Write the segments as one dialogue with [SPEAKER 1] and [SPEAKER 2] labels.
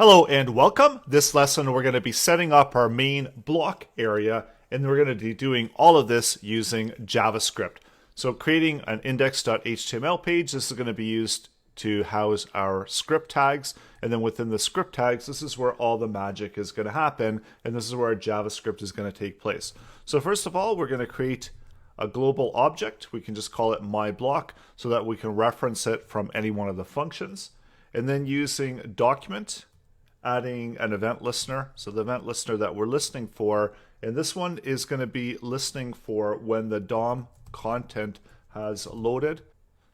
[SPEAKER 1] Hello and welcome. This lesson we're going to be setting up our main block area, and we're going to be doing all of this using JavaScript. So creating an index.html page, this is going to be used to house our script tags, and then within the script tags, this is where all the magic is going to happen, and this is where our JavaScript is going to take place. So first of all, we're going to create a global object. We can just call it myBlock so that we can reference it from any one of the functions. And then using document, adding an event listener. So the event listener that we're listening for, and this one is going to be listening for when the DOM content has loaded.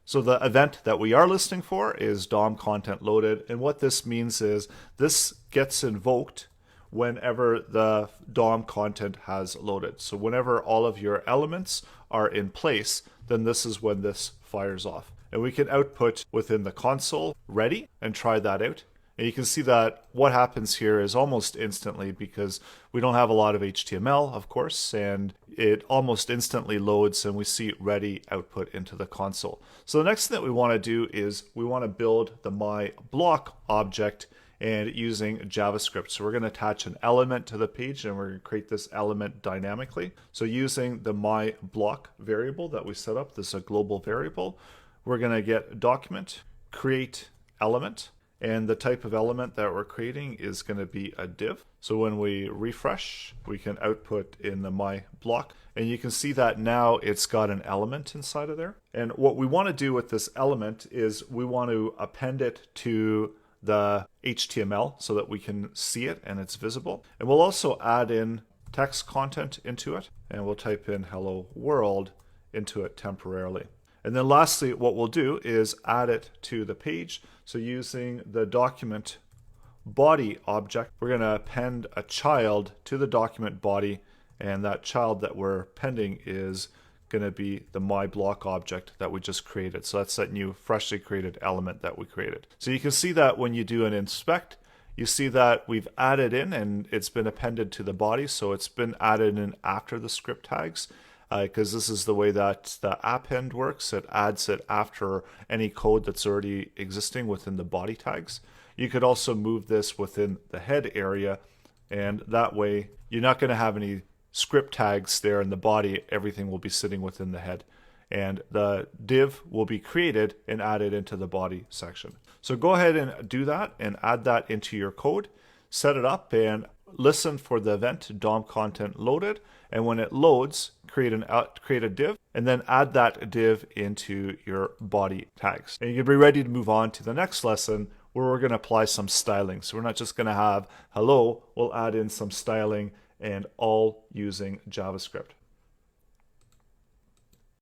[SPEAKER 1] So the event that we are listening for is DOM content loaded, and what this means is this gets invoked whenever the DOM content has loaded. So whenever all of your elements are in place, then this is when this fires off. And we can output within the console ready and try that out. And you can see that what happens here is almost instantly, because we don't have a lot of HTML, of course, and it almost instantly loads and we see ready output into the console. So the next thing that we want to do is we want to build the myBlock object and using JavaScript. So we're going to attach an element to the page and we're going to create this element dynamically. So using the myBlock variable that we set up, this is a global variable, we're going to get document, create element. And the type of element that we're creating is going to be a div. So when we refresh, we can output in the myBlock. And you can see that now it's got an element inside of there. And what we want to do with this element is we want to append it to the HTML so that we can see it and it's visible. And we'll also add in text content into it. And we'll type in hello world into it temporarily. And then lastly, what we'll do is add it to the page. So using the document body object, we're going to append a child to the document body, and that child that we're appending is going to be the myBlock object that we just created. So that's that new freshly created element that we created. So you can see that when you do an inspect, you see that we've added in and it's been appended to the body. So it's been added in after the script tags. Because this is the way that the append works. It adds it after any code that's already existing within the body tags. You could also move this within the head area, and that way you're not going to have any script tags there in the body. Everything will be sitting within the head. And the div will be created and added into the body section. So go ahead and do that and add that into your code. Set it up and listen for the event DOM content loaded, and when it loads, create a div, and then add that div into your body tags. And you can be ready to move on to the next lesson where we're going to apply some styling. So we're not just going to have hello, we'll add in some styling, and all using JavaScript.